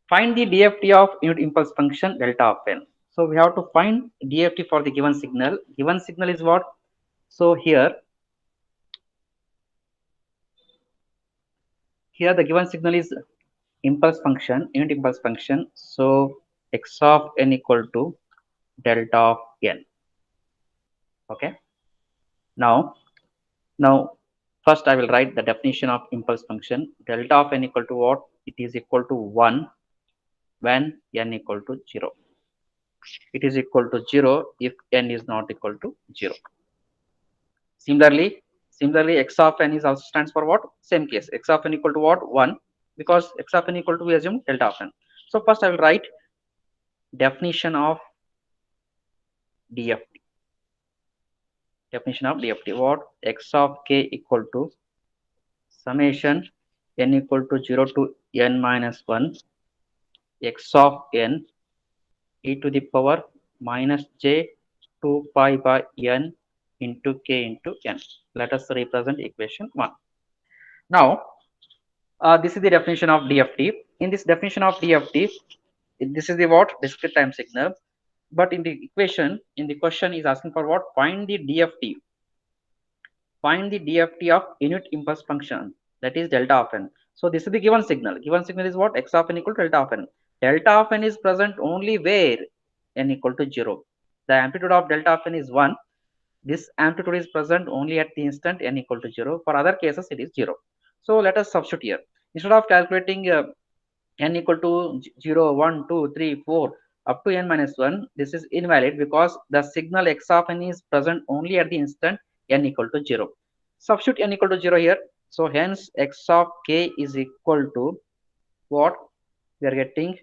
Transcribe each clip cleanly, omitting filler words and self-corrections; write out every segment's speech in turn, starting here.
Find the DFT of unit impulse function delta of n. So we have to find DFT for the given signal. Given signal is what? So here the given signal is impulse function, unit impulse function. So x of n equal to delta of n. Okay. Now first I will write the definition of impulse function. Delta of n equal to what? It is equal to 1 when n equal to 0. It is equal to 0 if n is not equal to 0. Similarly, x of n is also stands for what? Same case. X of n equal to what? 1, because x of n equal to, we assume, delta of n. So first I will write definition of DFT. Definition of DFT. What? X of k equal to summation n equal to 0 to n minus 1 x of n e to the power minus j 2 pi by n into k into n. Let us represent equation 1. Now, this is the definition of DFT. In this definition of DFT, this is the what? Discrete time signal. But in the equation, in the question is asking for what? Find the DFT. Find the DFT of unit impulse function, that is delta of n. So this is the given signal. Given signal is what? X of n equal to delta of n. Delta of n is present only where n equal to 0. The amplitude of delta of n is 1. This amplitude is present only at the instant n equal to 0. For other cases, it is 0. So let us substitute here. Instead of calculating n equal to 0, 1, 2, 3, 4 up to n minus 1, this is invalid because the signal x of n is present only at the instant n equal to 0. Substitute n equal to 0 here. So hence x of k is equal to what? We are getting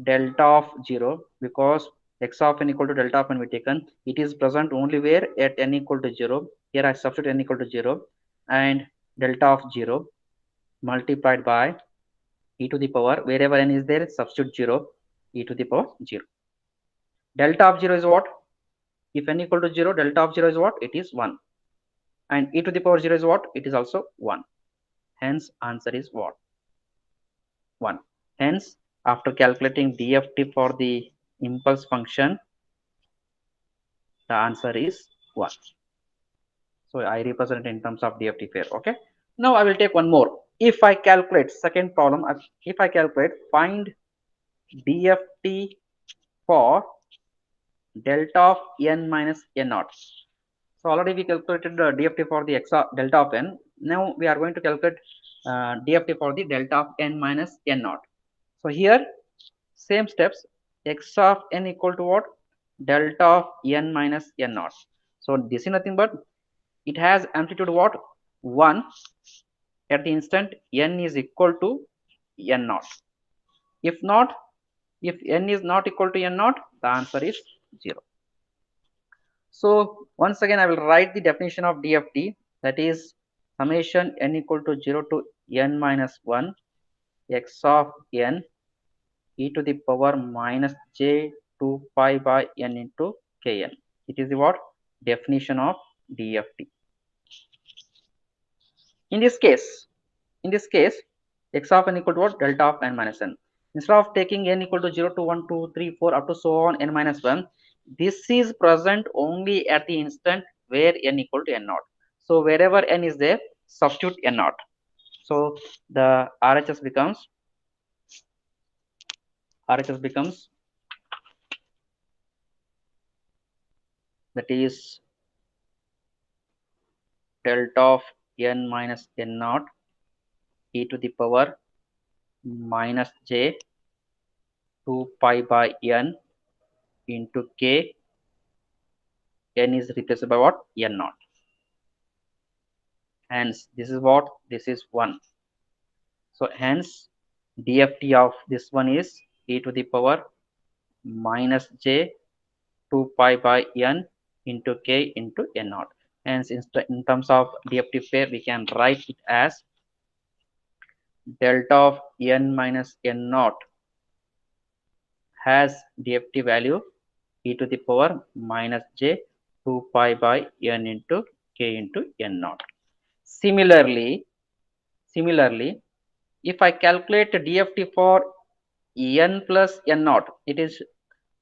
delta of 0, because x of n equal to delta of n we taken. It is present only where? At n equal to 0. Here I substitute n equal to 0 and delta of 0 multiplied by e to the power, wherever n is there, substitute 0, e to the power 0. Delta of 0 is what? If n equal to 0, delta of 0 is what? It is 1. And e to the power 0 is what? It is also 1. Hence answer is what? 1. Hence, after calculating DFT for the impulse function, the answer is 1. So I represent it in terms of DFT pair. Okay. Now I will take one more. If I calculate, second problem, if I calculate, find DFT for delta of n minus n naught. So already we calculated the DFT for the delta of n. Now we are going to calculate DFT for the delta of n minus n naught. So here same steps, x of n equal to what? Delta of n minus n naught. So this is nothing but it has amplitude what? 1 at the instant n is equal to n naught. If not, if n is not equal to n naught, the answer is 0. So once again I will write the definition of DFT, that is summation n equal to 0 to n minus 1 x of n e to the power minus j 2 pi by n into kn. It is the what? Definition of DFT. In this case, x of n equal to what? Delta of n minus n. Instead of taking n equal to 0 to 1, 2, 3, 4 up to so on n minus 1, this is present only at the instant where n equal to n naught. So wherever n is there, substitute n naught. So the RHS becomes that is delta of n minus n naught e to the power minus j 2 pi by n into k. N is replaced by what? N naught. Hence this is what? This is 1. So hence DFT of this one is e to the power minus j 2 pi by n into k into n naught. Hence in terms of DFT pair, we can write it as delta of n minus n naught has DFT value e to the power minus j 2 pi by n into k into n naught. Similarly, If I calculate DFT for n plus n naught, it is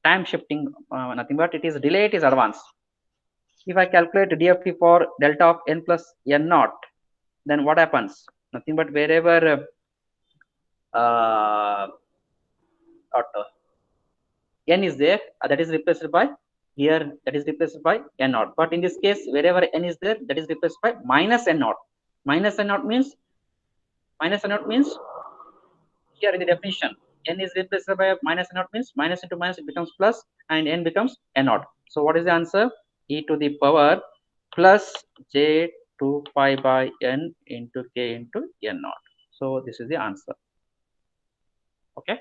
time shifting, nothing but it is delay, it is advance. If I calculate DFT for delta of n plus n naught, then what happens? Nothing but wherever n is there, that is replaced by here, that is replaced by n naught. But in this case, wherever n is there, that is replaced by minus n naught. Minus n naught means here in the definition, n is replaced by minus n naught means minus into minus it becomes plus, and n becomes n naught. So what is the answer? E to the power plus j 2 pi by n into k into n naught. So this is the answer. Okay.